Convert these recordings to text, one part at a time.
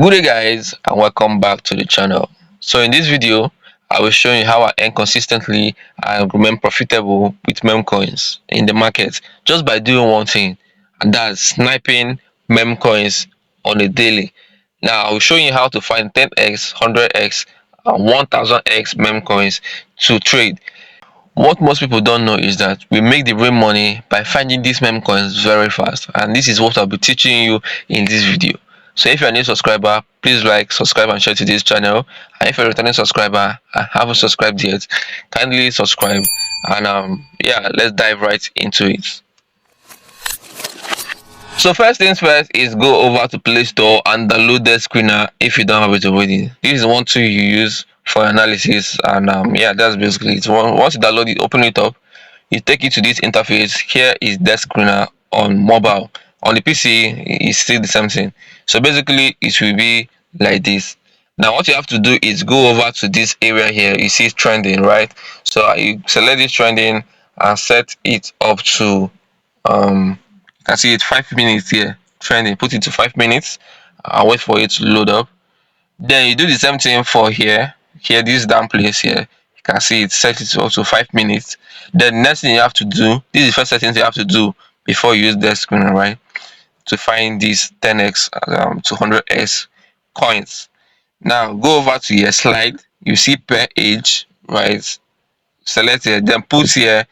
Good day guys, and welcome back to the channel. So in this video I will show you how I earn consistently and remain profitable with meme coins in the market just by doing one thing, and that's sniping meme coins on a daily. Now I will show you how to find 10x, 100x and 1000x meme coins to trade. What most people don't know is that we make the real money by finding these meme coins very fast, and this is what I'll be teaching you in this video. So if you're a new subscriber, please like, subscribe and share to this channel. And if you're a returning subscriber and haven't subscribed yet, kindly subscribe. And yeah, let's dive right into it. So first things first is go over to Play Store and download DexScreener if you don't have it already. This is one tool you use for analysis, and yeah, that's basically it. Once you download it, open it up, you take it to this interface. Here is DexScreener on mobile. On the PC, it's still the same thing. So basically, it will be like this. Now, what you have to do is go over to this area here. You see trending, right? So you select this trending and set it up to you can see it 5 minutes here. Trending, put it to 5 minutes and wait for it to load up. Then you do the same thing for here. Here, this down place here, you can see it set it to 5 minutes. Then next thing you have to do, this is the first settings you have to do before you use DexScreener, right? To find these 10x, 200x coins. Now go over to your slide. You see per age, right? Select it. Then put here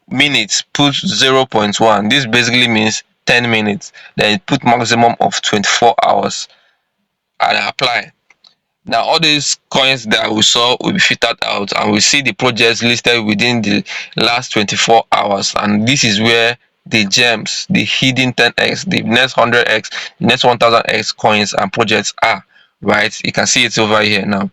minutes. Put 0.1. This basically means 10 minutes. Then put maximum of 24 hours and apply. Now all these coins that we saw will be filtered out, and we see the projects listed within the last 24 hours, and this is where the gems, the hidden 10x, the next 100x, the next 1000x coins and projects are, right? You can see it over here now.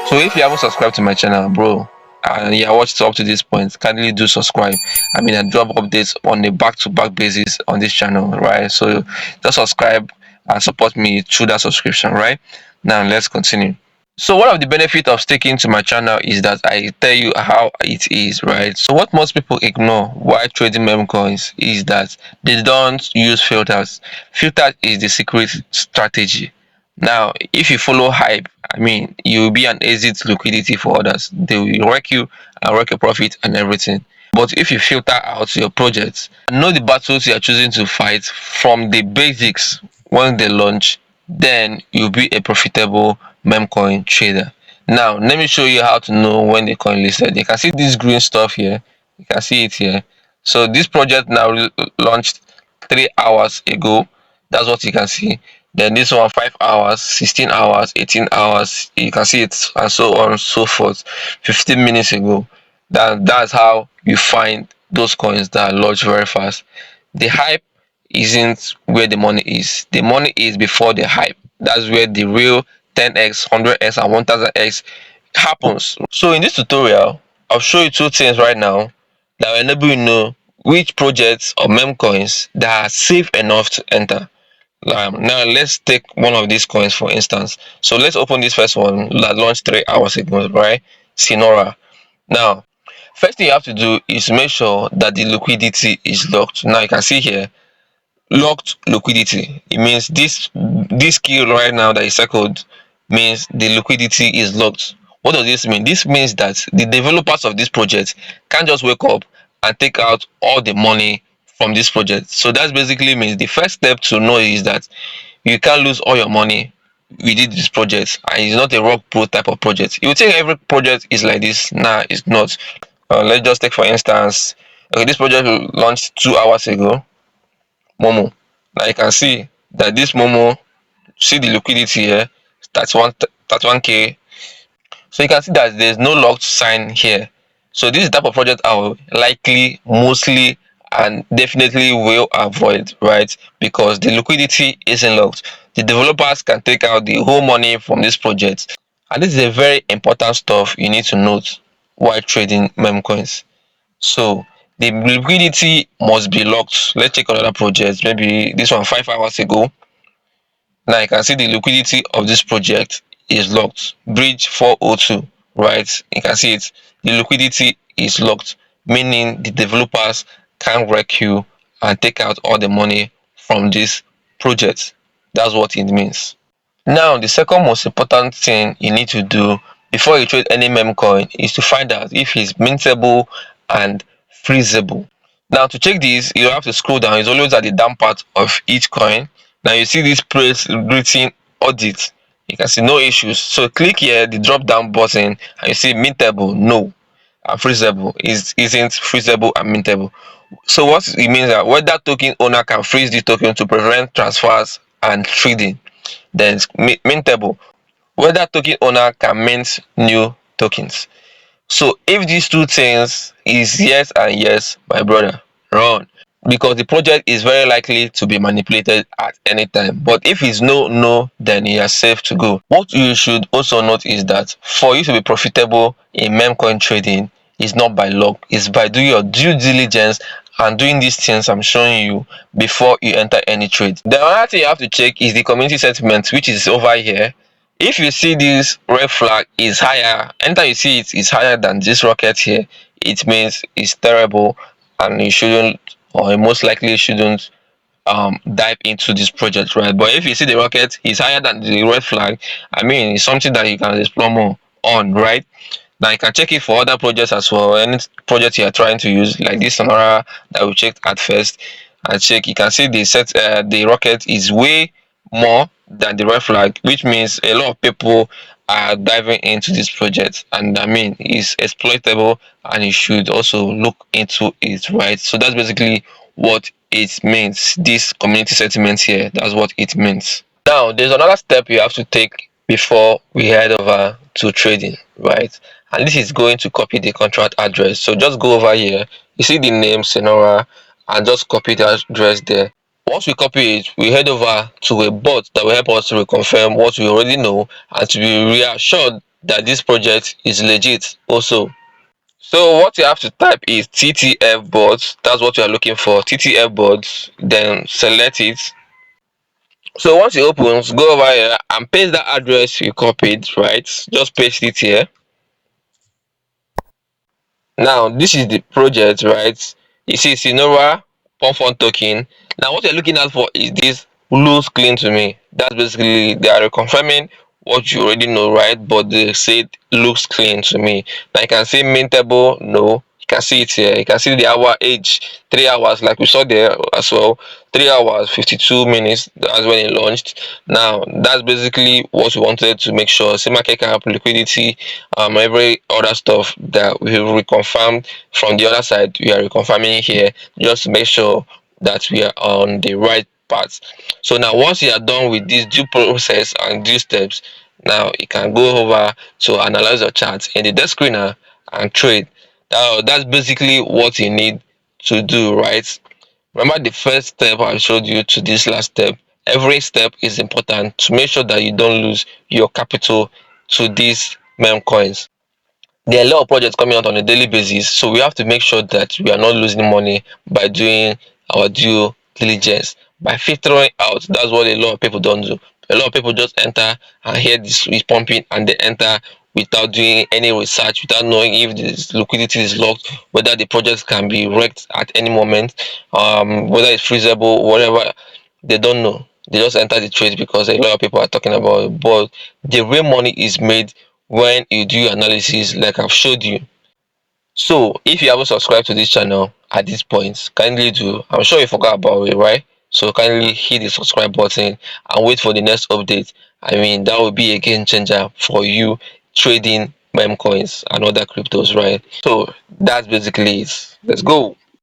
So if you haven't subscribed to my channel, bro, and you watched up to this point, kindly do subscribe. I mean, I drop updates on a back-to-back basis on this channel, right? So just subscribe and support me through that subscription, right? Now let's continue. So one of the benefits of sticking to my channel is that I tell you how it is, right? So what most people ignore while trading meme coins is that they don't use filters. Filter is the secret strategy. Now, if you follow hype, I mean, you will be an exit liquidity for others. They will wreck you and wreck your profit and everything. But if you filter out your projects and know the battles you are choosing to fight from the basics when they launch, then you'll be a profitable meme coin trader. Now let me show you how to know when the coin listed. You can see this green stuff here. You can see it here. So this project now launched 3 hours ago. That's what you can see. Then this one 5 hours, 16 hours, 18 hours. You can see it, and so on and so forth. 15 minutes ago. That's how you find those coins that launch very fast. The hype isn't where the money is. The money is before the hype. That's where the real 10x, 100x and 1000x happens. So in this tutorial, I'll show you two things right now that will enable you to know which projects or meme coins that are safe enough to enter. Now let's take one of these coins for instance. So let's open this first one that launched 3 hours ago, right? Sinora. Now, first thing you have to do is make sure that the liquidity is locked. Now you can see here locked liquidity. It means this key right now that is circled means the liquidity is locked. What does this mean? This means that the developers of this project can't just wake up and take out all the money from this project. So that basically means the first step to know is that you can't lose all your money within this project, and it's not a rock pro type of project. You think every project is like this. Nah, it's not. Let's just take for instance, okay, this project launched 2 hours ago. Momo. Now you can see that this Momo, see the liquidity here, 31k. So you can see that there's no locked sign here. So this is the type of project I will likely, mostly, and definitely will avoid, right? Because the liquidity isn't locked. The developers can take out the whole money from this project. And this is a very important stuff you need to note while trading meme coins. So the liquidity must be locked. Let's check another project, maybe this one 5 hours ago. Now you can see the liquidity of this project is locked. Bridge 402, right? You can see it. The liquidity is locked, meaning the developers can't wreck you and take out all the money from this project. That's what it means. Now, the second most important thing you need to do before you trade any meme coin is to find out if it's mintable and freezable. Now, to check this, you have to scroll down. It's always at the down part of each coin. Now, you see this place written audit. You can see no issues. So, click here, the drop down button, and you see mintable, no, and freezable isn't freezable and mintable. So, what it means that whether token owner can freeze the token to prevent transfers and trading. Then mintable, whether token owner can mint new tokens. So if these two things is yes and yes, my brother, run, because the project is very likely to be manipulated at any time. But if it's no, then you are safe to go. What you should also note is that for you to be profitable in meme coin trading is not by luck, it's by doing your due diligence and doing these things I'm showing you before you enter any trade. The other thing you have to check is the community sentiment, which is over here. If you see this red flag is higher, anytime you see it is higher than this rocket here, it means it's terrible and you shouldn't, or you most likely shouldn't dive into this project, right? But if you see the rocket is higher than the red flag, I mean it's something that you can explore more on, right? Now you can check it for other projects as well. Any project you are trying to use, like this Sonora that we checked at first, and check, you can see the rocket is way more than the red flag, which means a lot of people are diving into this project, and I mean it's exploitable, and you should also look into it, right? So that's basically what it means. This community sentiment here, that's what it means. Now, there's another step you have to take before we head over to trading, right? And this is going to copy the contract address. So just go over here, you see the name Senora, and just copy the address there. Once we copy it, we head over to a bot that will help us to reconfirm what we already know and to be reassured that this project is legit also. So what you have to type is TTF bots. That's what you are looking for. TTF bots. Then select it. So once it opens, go over here and paste that address you copied, right? Just paste it here. Now this is the project, right? You see Sinora pump fund token. Now what you're looking at for is this looks clean to me. That's basically they are reconfirming what you already know, right? But they say it looks clean to me. Now you can see mintable, no. You can see it here. You can see the hour age, 3 hours, like we saw there as well. 3 hours, 52 minutes. That's when it launched. Now that's basically what we wanted to make sure. See market cap, liquidity, every other stuff that we reconfirmed from the other side. We are reconfirming here just to make sure that we are on the right path. So now once you are done with this due process and due steps, now you can go over to analyze your charts in the DexScreener and trade. That's basically what you need to do, right? Remember the first step I showed you to this last step. Every step is important to make sure that you don't lose your capital to these meme coins. There are a lot of projects coming out on a daily basis, so we have to make sure that we are not losing money by doing our due diligence, by filtering out. That's what a lot of people don't do. A lot of people just enter and hear this is pumping and they enter without doing any research, without knowing if the liquidity is locked, whether the project can be wrecked at any moment, whether it's freezable, whatever. They don't know. They just enter the trade because a lot of people are talking about it. But the real money is made when you do your analysis, like I've showed you. So if you haven't subscribed to this channel at this point, kindly do. I'm sure you forgot about it, right? So kindly hit the subscribe button and wait for the next update. I mean, that will be a game changer for you trading meme coins and other cryptos, right? So that's basically it. Let's go.